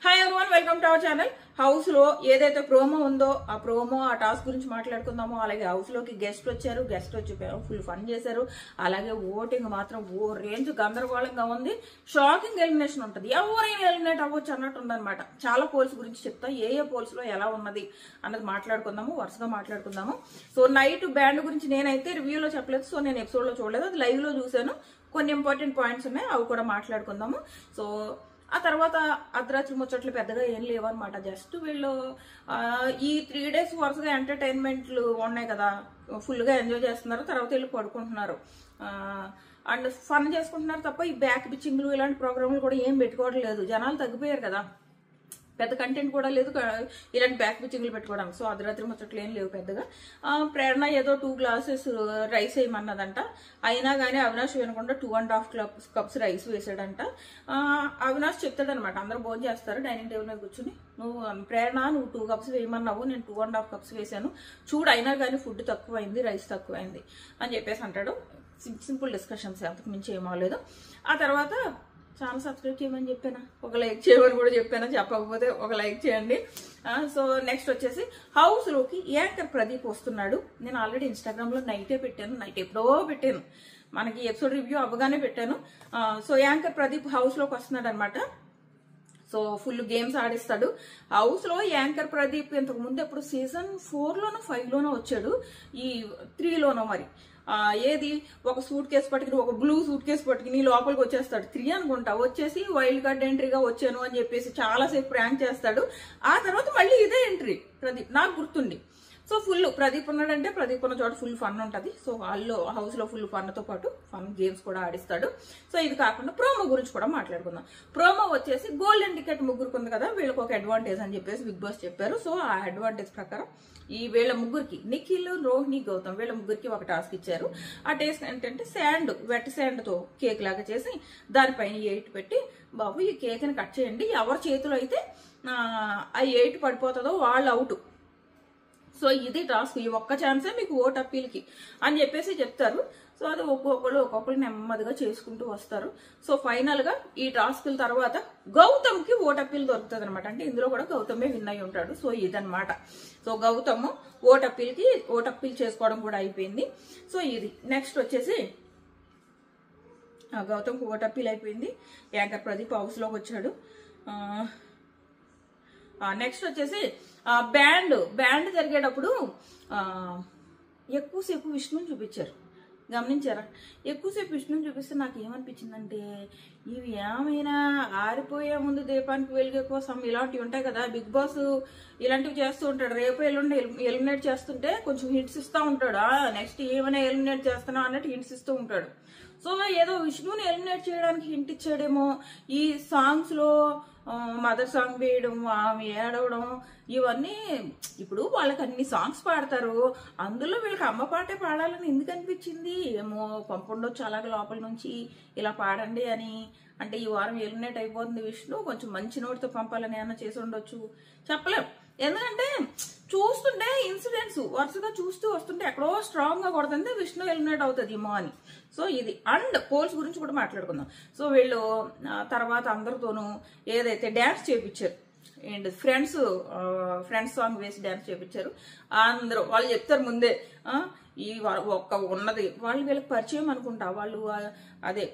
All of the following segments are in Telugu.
Hi everyone, welcome to our channel. House లో ఏదైతే ప్రోమో ఉందో ఆ ప్రోమో ఆ టాస్క్ గురించి మాట్లాడుకుందామో. అలాగే హౌస్ లోకి గెస్ట్ వచ్చారు, గెస్ట్ వచ్చి ఫుల్ ఫన్ చేశారు. అలాగే ఓటింగ్ మాత్రం ఓ రేంజ్ గందరగోళంగా ఉంది. షాకింగ్ ఎలిమినేషన్ ఉంటుంది, ఎవరైనా ఎలిమినేట్ అవ్వచ్చు అన్నట్టు ఉందన్నమాట. చాలా పోల్స్ గురించి చెప్తా, ఏ పోల్స్ లో ఎలా ఉన్నది అన్నది మాట్లాడుకుందాము, వరుసగా మాట్లాడుకుందాము. సో నైట్ బ్యాండ్ గురించి నేనైతే రివ్యూలో చెప్పలేదు, సో నేను ఎపిసోడ్ లో చూడలేదు, అది లైవ్ లో చూసాను. కొన్ని ఇంపార్టెంట్ పాయింట్స్ ఉన్నాయి, అవి కూడా మాట్లాడుకుందాము. సో ఆ తర్వాత అర్ధరాత్రి ముచ్చట్లు పెద్దగా ఏం లేవన్నమాట. జస్ట్ వీళ్ళు ఈ 3 days వరుసగా ఎంటర్టైన్మెంట్లు ఉన్నాయి కదా, ఫుల్గా ఎంజాయ్ చేస్తున్నారు. తర్వాత వెళ్ళి పడుకుంటున్నారు అండ్ ఫన్ చేసుకుంటున్నారు తప్ప ఈ బ్యాక్ పిచ్చింగ్లు ఇలాంటి ప్రోగ్రాంలు కూడా ఏం పెట్టుకోవడం లేదు. జనాలు తగ్గిపోయారు కదా, పెద్ద కంటెంట్ కూడా లేదు ఇలాంటి బ్యాక్ పిచ్చింగ్లు పెట్టుకోవడానికి. సో అర్ధరాత్రి ముచ్చట్లు ఏం లేవు పెద్దగా. ప్రేరణ ఏదో 2 glasses రైస్ వేయమన్నదంట, అయినా కానీ అవినాష్ వినకుండా 2.5 cups రైస్ వేసాడంట. అవినాష్ చెప్తాడనమాట, అందరూ భోజనం చేస్తారు డైనింగ్ టేబుల్ మీద కూర్చుని, నువ్వు ప్రేరణ నువ్వు 2 cups వేయమన్నావు, నేను 2.5 cups వేసాను చూడు, అయినా కానీ ఫుడ్ తక్కువైంది, రైస్ తక్కువైంది అని చెప్పేసి అంటాడు. సింపుల్ డిస్కషన్స్, అంతకు మించి ఏమవలేదు. ఆ తర్వాత ఛానల్ సబ్స్క్రైబ్ చేయమని చెప్పాను, ఒక లైక్ చేయమని కూడా చెప్పాను, చెప్పకపోతే ఒక లైక్ చేయండి. సో నెక్స్ట్ వచ్చేసి హౌస్ లోకి యాంకర్ ప్రదీప్ వస్తున్నాడు. నేను ఆల్రెడీ ఇన్స్టాగ్రామ్ లో నైటే పెట్టాను, నైట్ ఎప్పుడో పెట్టాను, మనకి ఎపిసోడ్ రివ్యూ అవ్వగానే పెట్టాను. సో యాంకర్ ప్రదీప్ హౌస్ లోకి వస్తున్నాడు అనమాట. సో ఫుల్ గేమ్స్ ఆడిస్తాడు హౌస్ లో. యాంకర్ ప్రదీప్ ఇంతకు ముందు ఎప్పుడు సీజన్ 4లోనో 5లోనో వచ్చాడు, ఈ 3లోనో మరి ఏది ఒక సూట్ కేసు పట్టుకుని, ఒక బ్లూ సూట్ కేసు పట్టుకుని లోపలికి వచ్చేస్తాడు. 3 అనుకుంటా, వచ్చేసి వైల్డ్ కార్డ్ ఎంట్రీగా వచ్చాను అని చెప్పేసి చాలాసేపు ప్రాంక్ చేస్తాడు. ఆ తర్వాత మళ్ళీ ఇదే ఎంట్రీ ప్రదీప్, నాకు గుర్తుండి. సో ఫుల్ ప్రదీప్ ఉన్నాడంటే ప్రదీప్ ఉన్న చోట ఫుల్ ఫన్ ఉంటుంది. సో వాళ్ళు హౌస్ లో ఫుల్ ఫన్ తో పాటు ఫన్ గేమ్స్ కూడా ఆడిస్తాడు. సో ఇది కాకుండా ప్రోమో గురించి కూడా మాట్లాడుకుందాం. ప్రోమో వచ్చేసి గోల్డెన్ టికెట్ ముగ్గురికి ఉంది కదా, వీళ్ళకి ఒక అడ్వాంటేజ్ అని చెప్పేసి బిగ్ బాస్ చెప్పారు. సో ఆ అడ్వాంటేజ్ ప్రకారం ఈ వీళ్ళ ముగ్గురికి, నిఖిల్, రోహిణి, గౌతమ్, వీళ్ళ ముగ్గురికి ఒక టాస్క్ ఇచ్చారు. ఆ టేస్ట్ ఏంటంటే శాండ్, వెట్ శాండ్ తో కేక్ లాగా చేసి దానిపైన 8 పెట్టి, బాబు ఈ కేక్ ని కట్ చేయండి, ఎవరి చేతిలో అయితే ఆ 8 పడిపోతుందో వాళ్ళు అవుట్. సో ఇది టాస్క్, ఈ ఒక్క ఛాన్సే మీకు ఓట్ అప్పీల్కి అని చెప్పేసి చెప్తారు. సో అది ఒక్కొక్కరు నెమ్మదిగా చేసుకుంటూ వస్తారు. సో ఫైనల్ గా ఈ టాస్క్ల తర్వాత గౌతమ్ కి ఓట్ అప్పీల్ దొరుకుతుంది అనమాట. అంటే ఇందులో కూడా గౌతమే విన్ అయి ఉంటాడు. సో ఇదనమాట. సో గౌతమ్ ఓట్ అప్పీల్ చేసుకోవడం కూడా అయిపోయింది. సో ఇది నెక్స్ట్ వచ్చేసి గౌతమ్కి ఓట్ అప్పీల్ అయిపోయింది. యాంకర్ ప్రదీప్ హౌస్ లోకి వచ్చాడు. నెక్స్ట్ వచ్చేసి బ్యాండ్ జరిగేటప్పుడు ఎక్కువసేపు విష్ణుని చూపించారు, గమనించారా? ఎక్కువసేపు విష్ణుని చూపిస్తే నాకు ఏమనిపించిందంటే, ఇవి ఏమైనా ఆరిపోయే ముందు దీపానికి వెలిగే కోసం ఇలాంటివి ఉంటాయి కదా, బిగ్ బాస్ ఇలాంటివి చేస్తూ ఉంటాడు. రేపు ఎల్లుండి ఎలిమినేట్ చేస్తుంటే కొంచెం హింట్స్ ఇస్తూ ఉంటాడు, నెక్స్ట్ ఏమైనా ఎలిమినేట్ చేస్తానా అన్నట్టు హింట్స్ ఇస్తూ ఉంటాడు. సో ఏదో విష్ణుని ఎలిమినేట్ చేయడానికి హింట్ ఇచ్చాడేమో. ఈ సాంగ్స్ లో మదర్ సాంగ్ వేయడం, ఆమె ఏడవడం, ఇవన్నీ ఇప్పుడు వాళ్ళకి అన్ని సాంగ్స్ పాడతారు, అందులో వీళ్ళకి అమ్మ పాటే పాడాలని ఎందుకు అనిపించింది ఏమో. పంపుండొచ్చు అలాగే లోపల నుంచి ఇలా పాడండి అని. అంటే ఈ వారం ఎలిమినేట్ అయిపోతుంది విష్ణు, కొంచెం మంచి నోటితో పంపాలని ఏమన్నా చేసి ఉండొచ్చు, చెప్పలేం. ఎందుకంటే చూస్తుంటే ఇన్సిడెంట్స్ వరుసగా చూస్తూ వస్తుంటే ఎక్కడో స్ట్రాంగ్ గా కొడుతుంది విష్ణు ఎలిమినేట్ అవుతుంది ఏమో అని. సో ఇది అండ్ పోల్స్ గురించి కూడా మాట్లాడుకుందాం. సో వీళ్ళు తర్వాత అందరితోనూ ఏదైతే డ్యాన్స్ చేయించారు, ఏంటి ఫ్రెండ్స్ సాంగ్ వేసి డ్యాన్స్ చేయించారు. అందరూ వాళ్ళు చెప్తారు ముందే, ఈ ఒక్క ఉన్నది వాళ్ళు వీళ్ళకి పరిచయం అనుకుంటా, వాళ్ళు అదే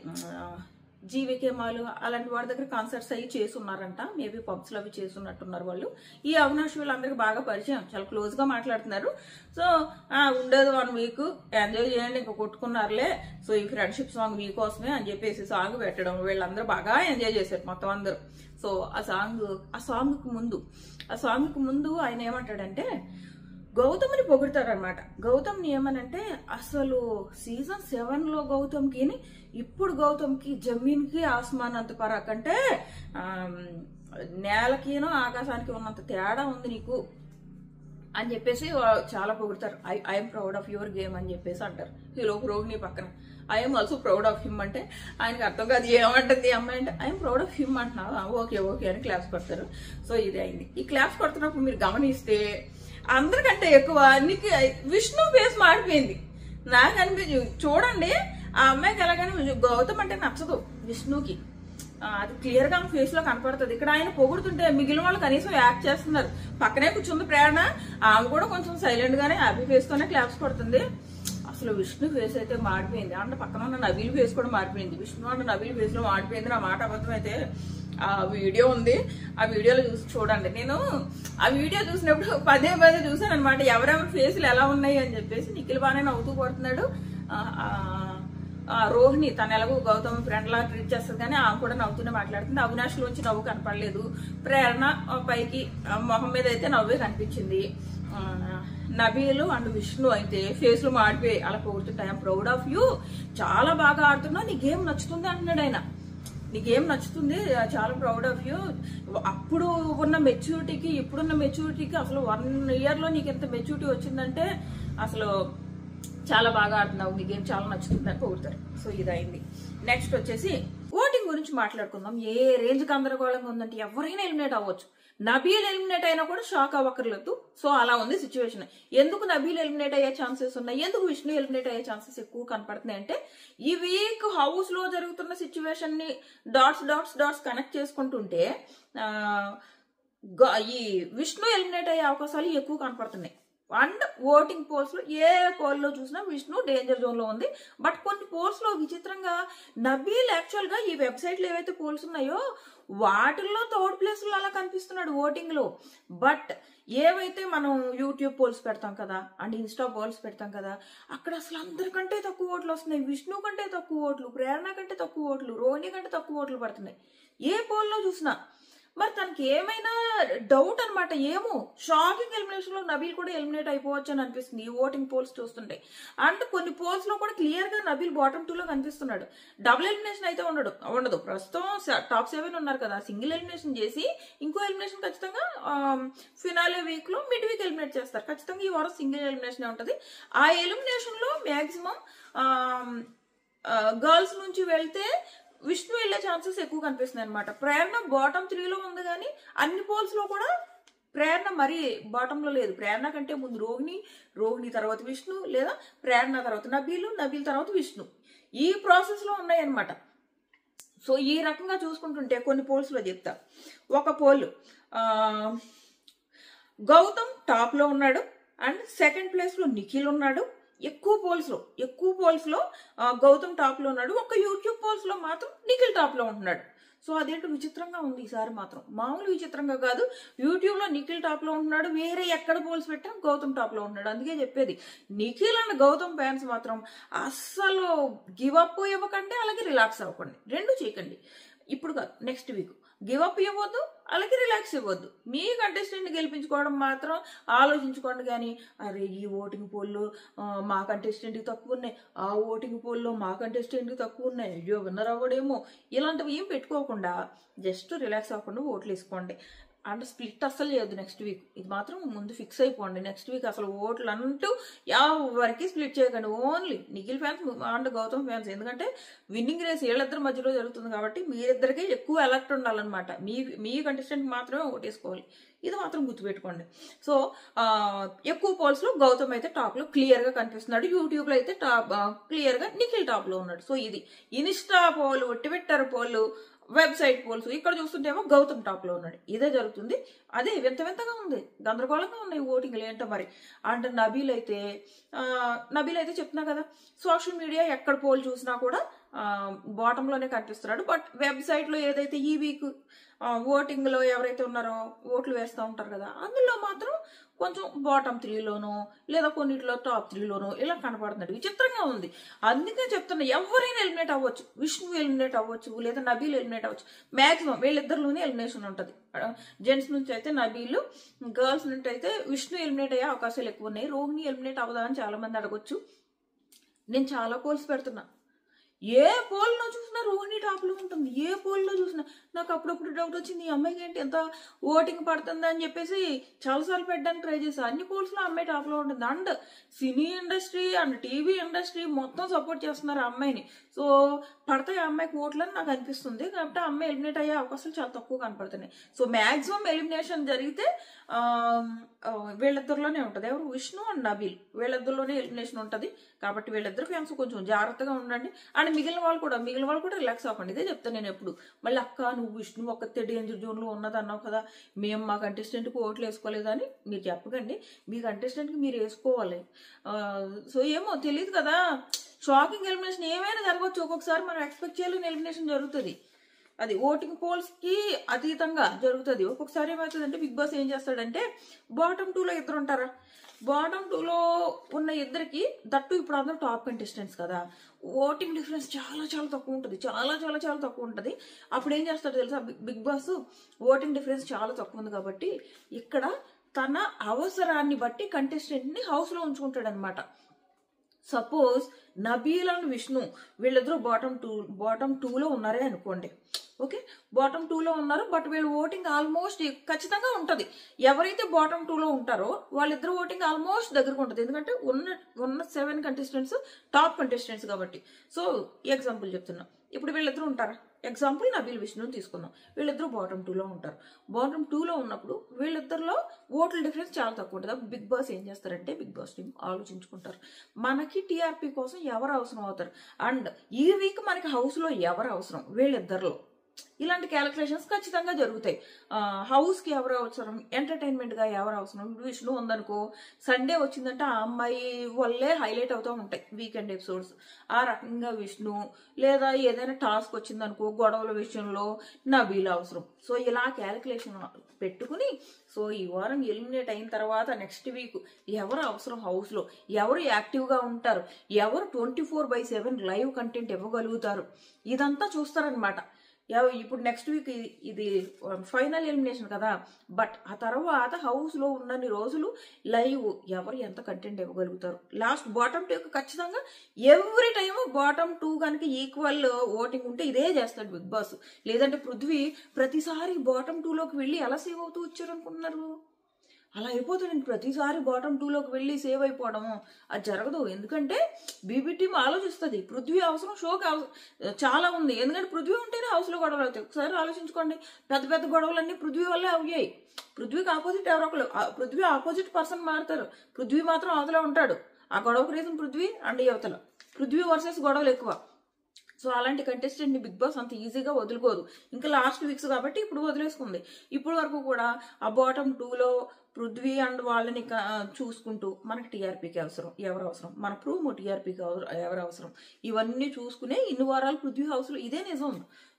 జీవికే మాలు అలాంటి వాడి దగ్గర కాన్సర్ట్స్ అవి చేసి ఉన్నారంట, మేబీ పబ్స్ లో అవి చేస్తున్నట్టున్నారు వాళ్ళు. ఈ అవినాష్ వీళ్ళందరికీ బాగా పరిచయం, చాలా క్లోజ్ గా మాట్లాడుతున్నారు. సో ఉండేది 1 week ఎంజాయ్ చేయండి, ఇంకా కొట్టుకున్నారులే, సో ఈ ఫ్రెండ్షిప్ సాంగ్ మీకోసమే అని చెప్పేసి సాంగ్ పెట్టడం, వీళ్ళందరూ బాగా ఎంజాయ్ చేశారు మొత్తం అందరూ. సో ఆ సాంగ్ కు ముందు ఆయన ఏమంటాడంటే గౌతమ్ని పొగుడతారనమాట. గౌతమ్ని ఏమనంటే అసలు సీజన్ 7లో గౌతమ్కి ఇప్పుడు గౌతమ్కి జమీన్కి ఆస్మాన్ అంత పరాక్, అంటే నేలకినో ఆకాశానికి ఉన్నంత తేడా ఉంది నీకు అని చెప్పేసి చాలా పొగుడతారు. I'm proud of your game అని చెప్పేసి అంటారు. ఈలోపు రోహిణి పక్కన I'm also proud of him అంటే ఆయనకి అర్థం కాదు ఏమంటుంది అమ్మాయి అంటే ఐఎమ్ ప్రౌడ్ ఆఫ్ హిమ్ అంటున్నా, ఓకే అని క్లాప్స్ కొడతారు. సో ఇది అయింది. ఈ క్లాప్స్ కొడుతున్నప్పుడు మీరు గమనిస్తే అందరికంటే ఎక్కువ విష్ణు ఫేస్ మారిపోయింది. నాకు అనిపించింది చూడండి, ఆ అమ్మాయికి ఎలాగని గౌతమ్ అంటే నచ్చదు విష్ణుకి. అది క్లియర్ గా ఫేస్ లో కనపడుతుంది. ఇక్కడ ఆయన పొగుడుతుంటే మిగిలిన వాళ్ళు కనీసం యాక్ట్ చేస్తున్నారు. పక్కనే కూర్చుంది ప్రేరణ, ఆమె కూడా కొంచెం సైలెంట్ గానే హ్యాపీ ఫేస్ తోనే క్లాప్స్ కొడుతుంది. అసలు విష్ణు ఫేస్ అయితే మాడిపోయింది. అంటే పక్కన ఉన్న నబీల్ ఫేస్ కూడా మారిపోయింది. విష్ణు అంటే నబీల్ ఫేస్ లో మాడిపోయింది. నా మాట అబద్ధం అయితే ఆ వీడియో ఉంది, ఆ వీడియోలో చూడండి. నేను ఆ వీడియో చూసినప్పుడు పదే చూసాను అనమాట, ఎవరెవరి ఫేసులు ఎలా ఉన్నాయి అని చెప్పేసి. నిఖిల్ బాగానే నవ్వుతూ కొడుతున్నాడు. రోహిణి తను ఎలాగో గౌతమ్ ఫ్రెండ్ లా ట్రీట్ చేస్తుంది కానీ ఆమె కూడా నవ్వుతూనే మాట్లాడుతుంది. అవినాష్ లోంచి నవ్వు కనపడలేదు. ప్రేరణ పైకి మొహం మీద అయితే నవ్వే కనిపించింది. నబీలు అండ్ విష్ణు అయితే ఫేస్ లో మాడిపోయి అలా పొగుడుతుంటే ఐఎమ్ ప్రౌడ్ ఆఫ్ యూ, చాలా బాగా ఆడుతున్నా, నీ గేమ్ నచ్చుతుంది అంటున్నాడు ఆయన. నీ గేమ్ నచ్చుతుంది, చాలా ప్రౌడ్ ఆఫ్ యూ. అప్పుడు ఉన్న మెచ్యూరిటీకి ఇప్పుడున్న మెచ్యూరిటీకి అసలు 1 year లో నీకు ఎంత మెచ్యూరిటీ వచ్చిందంటే అసలు చాలా బాగా ఆడుతున్నావు, నీ గేమ్ చాలా నచ్చుతుంది అని పొగుడతారు. సో ఇదైంది. నెక్స్ట్ వచ్చేసి ఓటింగ్ గురించి మాట్లాడుకుందాం. ఏ రేంజ్ గందరగోళంగా ఉందంటే ఎవరైనా ఎలిమినేట్ అవ్వచ్చు. నబీల్ ఎలిమినేట్ అయినా కూడా షాక్ అవ్వక్కర్లేదు. సో అలా ఉంది సిచ్యువేషన్. ఎందుకు నబీల్ ఎలిమినేట్ అయ్యే ఛాన్సెస్ ఉన్నాయి, ఎందుకు విష్ణు ఎలిమినేట్ అయ్యే ఛాన్సెస్ ఎక్కువ కనపడుతున్నాయి అంటే ఈ వీక్ హౌస్ లో జరుగుతున్న సిచ్యువేషన్ ని డాట్స్ కనెక్ట్ చేసుకుంటుంటే ఈ విష్ణు ఎలిమినేట్ అయ్యే అవకాశాలు ఎక్కువ కనపడుతున్నాయి. అండ్ ఓటింగ్ పోల్స్ లో ఏ పోల్ లో చూసినా విష్ణు డేంజర్ జోన్ లో ఉంది. బట్ కొన్ని పోల్స్ లో విచిత్రంగా నబీల్ యాక్చువల్ గా ఈ వెబ్సైట్లు ఏవైతే పోల్స్ ఉన్నాయో వాటిల్లో థర్డ్ ప్లేస్ లో అలా కనిపిస్తున్నాడు ఓటింగ్ లో. బట్ ఏవైతే మనం యూట్యూబ్ పోల్స్ పెడతాం కదా అండ్ ఇన్స్టా పోల్స్ పెడతాం కదా, అక్కడ అసలు అందరికంటే తక్కువ ఓట్లు వస్తున్నాయి. విష్ణు కంటే తక్కువ ఓట్లు, ప్రేరణ కంటే తక్కువ ఓట్లు, రోహిణి కంటే తక్కువ ఓట్లు పడుతున్నాయి ఏ పోల్లో చూసినా. మరి తనకి ఏమైనా డౌట్ అనమాట, ఏమో షాకింగ్ ఎలిమినేషన్ లో నబీల్ కూడా ఎలిమినేట్ అయిపోవచ్చు అని అనిపిస్తుంది ఈ ఓటింగ్ పోల్స్ చూస్తుంటే. అండ్ కొన్ని పోల్స్ లో కూడా క్లియర్ గా నబీల్ బాటమ్ 2 లో కనిపిస్తున్నాడు. డబుల్ ఎలిమినేషన్ అయితే ఉండదు. ప్రస్తుతం టాప్ 7 ఉన్నారు కదా, సింగిల్ ఎలిమినేషన్ చేసి ఇంకో ఎలిమినేషన్ ఖచ్చితంగా ఫినాలే వీక్ లో మిడ్ వీక్ ఎలిమినేట్ చేస్తారు. ఖచ్చితంగా ఈ వారం సింగిల్ ఎలిమినేషన్ ఉంటది. ఆ ఎలిమినేషన్ లో మాక్సిమం గర్ల్స్ నుంచి వెళ్తే విష్ణు వెళ్లే ఛాన్సెస్ ఎక్కువ కనిపిస్తున్నాయి అనమాట. ప్రేరణ బాటమ్ 3 లో ఉంది కానీ అన్ని పోల్స్ లో కూడా ప్రేరణ మరీ బాటమ్ లో లేదు. ప్రేరణ కంటే ముందు రోహిణి తర్వాత విష్ణు, లేదా ప్రేరణ తర్వాత నబీల్ తర్వాత విష్ణు, ఈ ప్రాసెస్ లో ఉన్నాయి అనమాట. సో ఈ రకంగా చూసుకుంటుంటే కొన్ని పోల్స్ లో చెప్తా. ఒక పోల్ గౌతమ్ టాప్ లో ఉన్నాడు అండ్ సెకండ్ ప్లేస్ లో నిఖిల్ ఉన్నాడు. ఎక్కువ పోల్స్ లో గౌతమ్ టాప్ లో ఉన్నాడు. ఒక యూట్యూబ్ పోల్స్ లో మాత్రం నిఖిల్ టాప్ లో ఉంటున్నాడు. సో అదేంటో విచిత్రంగా ఉంది ఈసారి మాత్రం, మామూలు విచిత్రంగా కాదు. యూట్యూబ్ లో నిఖిల్ టాప్ లో ఉంటున్నాడు, వేరే ఎక్కడ పోల్స్ పెట్టా గౌతమ్ టాప్ లో ఉంటున్నాడు. అందుకే చెప్పేది, నిఖిల్ అండ్ గౌతమ్ ఫ్యాన్స్ మాత్రం అస్సలు గివ్ అప్ ఇవ్వకండి, అలాగే రిలాక్స్ అవ్వకండి, రెండు చేయకండి. ఇప్పుడు కాదు, నెక్స్ట్ వీక్ గివ్ అప్ ఇవ్వద్దు, అలాగే రిలాక్స్ ఇవ్వద్దు. మీ కంటెస్టెంట్ గెలిపించుకోవడం మాత్రం ఆలోచించుకోండి. కానీ అరే ఈ ఓటింగ్ పోల్లో మా కంటెస్టెంట్కి తక్కువ ఉన్నాయి, ఆ ఓటింగ్ పోల్లో మా కంటెస్టెంట్కి తక్కువ ఉన్నాయి, అయ్యో విన్నర్ అవ్వడేమో, ఇలాంటివి ఏం పెట్టుకోకుండా జస్ట్ రిలాక్స్ అవ్వకుండా ఓట్లు వేసుకోండి. అండ్ స్ప్లిట్ అస్సలు చేయొద్దు నెక్స్ట్ వీక్, ఇది మాత్రం ముందు ఫిక్స్ అయిపోండి. నెక్స్ట్ వీక్ అసలు ఓట్లు అంటూ ఎవరికి స్ప్లిట్ చేయకండి, only Nikhil fans and Gautam fans. ఎందుకంటే విన్నింగ్ రేస్ వీళ్ళిద్దరి మధ్యలో జరుగుతుంది కాబట్టి మీరిద్దరికీ ఎక్కువ అలర్ట్ ఉండాలన్నమాట. మీ కంటెస్టెంట్ మాత్రమే ఓటేసుకోవాలి, ఇది మాత్రం గుర్తుపెట్టుకోండి. సో ఎక్కువ పోల్స్ లో గౌతమ్ అయితే టాప్ లో క్లియర్ గా కనిపిస్తున్నాడు. యూట్యూబ్ లో అయితే క్లియర్ గా నిఖిల్ టాప్ లో ఉన్నాడు. సో ఇది Insta poll, Twitter poll, website polls ఇక్కడ చూస్తుంటేమో గౌతమ్ టాప్ లో ఉన్నాడు. ఇదే జరుగుతుంది. అదే వింతగా ఉంది, గందరగోళంగా ఉన్నాయి ఓటింగ్లు ఏంటో మరి. అండ్ నబీల్ అయితే చెప్తున్నా కదా, సోషల్ మీడియా ఎక్కడ పోల్ చూసినా కూడా బాటమ్ లోనే కనిపిస్తున్నాడు. బట్ వెబ్సైట్ లో ఏదైతే ఈ వీక్ ఓటింగ్ లో ఎవరైతే ఉన్నారో ఓట్లు వేస్తూ ఉంటారు కదా, అందులో మాత్రం కొంచెం బాటమ్ 3లోనో లేదా కొన్నిట్లో టాప్ 3లోనో ఇలా కనపడుతున్నాడు. విచిత్రంగా ఉంది. అందుకే చెప్తున్నా, ఎవరైనా ఎలిమినేట్ అవ్వచ్చు. విష్ణు ఎలిమినేట్ అవ్వచ్చు, లేదా నబీల్ ఎలిమినేట్ అవ్వచ్చు. మాక్సిమం వీళ్ళిద్దరిలోనే ఎలిమినేషన్ ఉంటుంది. జెంట్స్ నుంచి అయితే నబీల్, గర్ల్స్ నుంచి అయితే విష్ణు ఎలిమినేట్ అయ్యే అవకాశాలు ఎక్కువ ఉన్నాయి. రోహిణి ఎలిమినేట్ అవ్వదా అని చాలా మంది అడగొచ్చు. నేను చాలా పోల్స్ పెడుతున్నా, ఏ పోల్లో చూసినా రోహిణి టాప్ లో ఉంటుంది. ఏ పోల్లో చూసినా నాకు అప్పుడప్పుడు డౌట్ వచ్చింది, ఈ అమ్మాయికి ఏంటి ఎంత ఓటింగ్ పడుతుంది అని చెప్పేసి చాలాసార్లు పెట్టడానికి ట్రై చేశాను. అన్ని పోల్స్ లో అమ్మాయి టాప్ లో ఉంటుంది. And cine industry and TV industry మొత్తం సపోర్ట్ చేస్తున్నారు ఆ అమ్మాయిని. సో సో పడతాయి ఆ అమ్మాయికి ఓట్లని నాకు అనిపిస్తుంది. కాబట్టి ఆ అమ్మాయి ఎలిమినేట్ అయ్యే అవకాశాలు చాలా తక్కువ కనపడుతున్నాయి. సో మాక్సిమం ఎలిమినేషన్ జరిగితే వీళ్ళిద్దరిలోనే ఉంటది. ఎవరు? విష్ణు అండ్ నబీల్, వీళ్ళిద్దరిలోనే ఎలిమినేషన్ ఉంటది. కాబట్టి వీళ్ళిద్దరు ఫ్యాన్స్ కొంచెం జాగ్రత్తగా ఉండండి. అండ్ మిగిలిన వాళ్ళు కూడా రిలాక్స్ అవ్వండి. ఇదే చెప్తాను నేను ఎప్పుడు. మళ్ళీ అక్క నువ్వు విష్ణు ఒక్కతే డేంజర్ జోన్ లో ఉన్నది అన్నావు కదా, మేము మా కంటెస్టెంట్ కి ఓట్లు వేసుకోలేదని మీరు చెప్పకండి. మీ కంటెస్టెంట్ కి మీరు వేసుకోవాలి. సో ఏమో తెలియదు కదా, షాకింగ్ ఎలిమినేషన్ ఏమైనా జరగవచ్చు. ఒక్కొక్కసారి మనం ఎక్స్పెక్ట్ చేయలేని ఎలిమినేషన్ జరుగుతుంది. అది ఓటింగ్ పోల్స్ కి అతీతంగా జరుగుతుంది. ఒక్కొక్కసారి ఏమవుతుందంటే బిగ్ బాస్ ఏం చేస్తాడంటే బాటమ్ 2 లో ఇద్దరు ఉంటారా, బాటమ్ 2 లో ఉన్న ఇద్దరికి దట్టు ఇప్పుడు అందరూ టాప్ కంటెస్టెంట్స్ కదా, ఓటింగ్ డిఫరెన్స్ చాలా చాలా తక్కువ ఉంటుంది. చాలా చాలా చాలా తక్కువ ఉంటుంది. అప్పుడు ఏం చేస్తాడు తెలుసా బిగ్ బాస్, ఓటింగ్ డిఫరెన్స్ చాలా తక్కువ ఉంది కాబట్టి ఇక్కడ తన అవసరాన్ని బట్టి కంటెస్టెంట్ ని హౌస్ లో ఉంచుకుంటాడు అనమాట. సపోజ్ నబీల్ అండ్ విష్ణు వీళ్ళిద్దరూ బాటమ్ టూ లో ఉన్నారే అనుకోండి. ఓకే, బాటమ్ 2 లో ఉన్నారు. బట్ వీళ్ళు ఓటింగ్ ఆల్మోస్ట్ ఖచ్చితంగా ఉంటది. ఎవరైతే బాటమ్ 2 లో ఉంటారో వాళ్ళిద్దరు ఓటింగ్ ఆల్మోస్ట్ దగ్గరకు ఉంటుంది. ఎందుకంటే ఉన్న 7 కంటెస్టెంట్స్ టాప్ కంటెస్టెంట్స్ కాబట్టి. సో ఎగ్జాంపుల్ చెప్తున్నా, ఇప్పుడు వీళ్ళిద్దరు ఉంటారా, ఎగ్జాంపుల్ నబీల్ విష్ణుని తీసుకుందాం. వీళ్ళిద్దరూ బాటమ్ 2 లో ఉంటారు. బాటమ్ 2 లో ఉన్నప్పుడు వీళ్ళిద్దరిలో ఓట్ల డిఫరెన్స్ చాలా తక్కువ ఉంటుంది. బిగ్ బాస్ ఏం చేస్తారంటే బిగ్ బాస్ టీం ఆలోచించుకుంటారు, మనకి టీఆర్పీ కోసం ఎవరు అవసరం అవుతారు, అండ్ ఈ వీక్ మనకి హౌస్ లో ఎవరు అవసరం, వీళ్ళిద్దరిలో. ఇలాంటి క్యాలిక్యులేషన్స్ ఖచ్చితంగా జరుగుతాయి. హౌస్ కి ఎవరు అవసరం, ఎంటర్టైన్మెంట్ గా ఎవరు అవసరం. ఇప్పుడు విష్ణు ఉందనుకో, సండే వచ్చిందంటే ఆ అమ్మాయి వల్లే హైలైట్ అవుతూ ఉంటాయి వీకెండ్ ఎపిసోడ్స్. ఆ రకంగా విష్ణు, లేదా ఏదైనా టాస్క్ వచ్చిందనుకో గొడవల విషయంలో నబీల్ అవసరం. సో ఇలా క్యాలిక్యులేషన్ పెట్టుకుని, సో ఈ వారం ఎలిమినేట్ అయిన తర్వాత నెక్స్ట్ వీక్ ఎవరు అవసరం హౌస్ లో, ఎవరు యాక్టివ్ గా ఉంటారు, ఎవరు 24/7 లైవ్ కంటెంట్ ఇవ్వగలుగుతారు, ఇదంతా చూస్తారనమాట. ఇప్పుడు నెక్స్ట్ వీక్ ఇది ఫైనల్ ఎలిమినేషన్ కదా, బట్ ఆ తర్వాత హౌస్ లో ఉన్నన్ని రోజులు లైవ్ ఎవరు ఎంత కంటెంట్ ఇవ్వగలుగుతారు. లాస్ట్ బాటమ్ 2 ఖచ్చితంగా ఎవ్రీ టైమ్ బాటమ్ 2 కనుక ఈక్వల్ ఓటింగ్ ఉంటే ఇదే చేస్తాడు బిగ్ బాస్. లేదంటే పృథ్వీ ప్రతిసారి బాటమ్ 2 లోకి వెళ్ళి ఎలా సేవ్ అవుతూ వచ్చారు అనుకుంటున్నారు? అలా అయిపోతాడండి. ప్రతిసారి బాటమ్ 2 లోకి వెళ్ళి సేవ్ అయిపోవడము అది జరగదు. ఎందుకంటే బీబీ టీం ఆలోచిస్తుంది, పృథ్వీ అవసరం షోకి చాలా ఉంది. ఎందుకంటే పృథ్వీ ఉంటేనే హౌస్ లో గొడవలు అవుతాయి. ఒకసారి ఆలోచించుకోండి, పెద్ద పెద్ద గొడవలన్నీ పృథ్వీ వల్లే అయ్యాయి. పృథ్వీకి ఆపోజిట్ ఎవరో ఒకరు, పృథ్వీ ఆపోజిట్ పర్సన్ మారుతారు, పృథ్వీ మాత్రం అవతల ఉంటాడు. ఆ గొడవకు రీజన్ పృథ్వీ అండ్ యువతల, పృథ్వీ వర్సెస్ గొడవలు ఎక్కువ. సో అలాంటి కంటెస్టెంట్ ని బిగ్ బాస్ అంత ఈజీగా వదులుకోదు. ఇంకా లాస్ట్ వీక్స్ కాబట్టి ఇప్పుడు వదిలేసుకుంది. ఇప్పుడు వరకు కూడా ఆ బాటమ్ 2 లో పృథ్వీ అండ్ వాళ్ళని చూసుకుంటూ మనకి టీఆర్పీకి అవసరం ఎవరు అవసరం, మన ప్రోమో టీఆర్పీకి ఎవరు అవసరం, ఇవన్నీ చూసుకునే ఇన్ని వారాలు పృథ్వీ హౌస్ లో. ఇదే నిజం,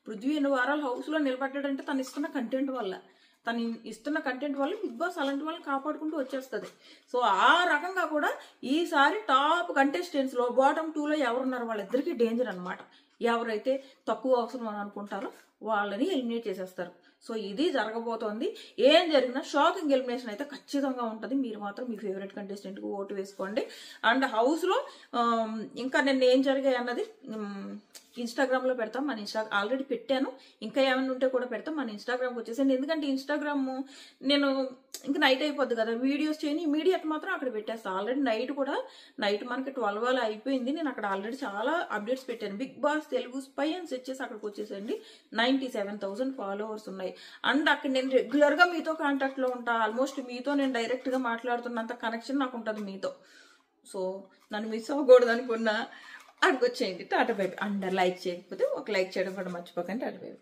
పృథ్వీ ఎన్ని వారాలు హౌస్ లో నిలబడ్డాడంటే తను ఇస్తున్న కంటెంట్ వల్ల. బిగ్ బాస్ అలాంటి వాళ్ళని కాపాడుకుంటూ వచ్చేస్తుంది. సో ఆ రకంగా కూడా ఈసారి టాప్ కంటెస్టెంట్స్ లో బాటమ్ 2 లో ఎవరున్నారు వాళ్ళిద్దరికీ డేంజర్ అనమాట. ఎవరైతే తక్కువ అవసరం అని అనుకుంటారో వాళ్ళని ఎలిమినేట్ చేసేస్తారు. సో ఇది జరగబోతోంది. ఏం జరిగినా షాకింగ్ ఎలిమినేషన్ అయితే ఖచ్చితంగా ఉంటుంది. మీరు మాత్రం మీ ఫేవరెట్ కంటెస్టెంట్ కు ఓటు వేసుకోండి. అండ్ హౌస్ లో ఇంకా నిన్న ఏం జరిగాయి అన్నది ఇన్స్టాగ్రామ్ లో పెడతాం. మన ఆల్రెడీ పెట్టాను, ఇంకా ఏమైనా ఉంటే కూడా పెడతాం. మన ఇన్స్టాగ్రామ్కి వచ్చేసండి. ఎందుకంటే ఇన్స్టాగ్రామ్ నేను ఇంకా నైట్ అయిపోద్ది కదా, వీడియోస్ చేయని ఇమీడియట్ మాత్రం అక్కడ పెట్టేస్తాను. ఆల్రెడీ నైట్ మనకి 12 అలా అయిపోయింది. నేను అక్కడ ఆల్రెడీ చాలా అప్డేట్స్ పెట్టాను. బిగ్ బాస్ తెలుగు స్పై అని సెట్ చేసి అక్కడికి వచ్చేసండి. 97,000 ఫాలోవర్స్ ఉన్నాయి. అండ్ అక్కడ నేను రెగ్యులర్ గా మీతో కాంటాక్ట్ లో ఉంటా. ఆల్మోస్ట్ మీతో నేను డైరెక్ట్ గా మాట్లాడుతున్నంత కనెక్షన్ నాకు ఉంటుంది మీతో. సో నన్ను మిస్ అవ్వకూడదు అనుకున్నా అక్కడికి వచ్చేయండి. Tata bye by. And like చేయకపోతే ఒక లైక్ చేయడం కూడా మర్చిపోకండి. Tata bye by.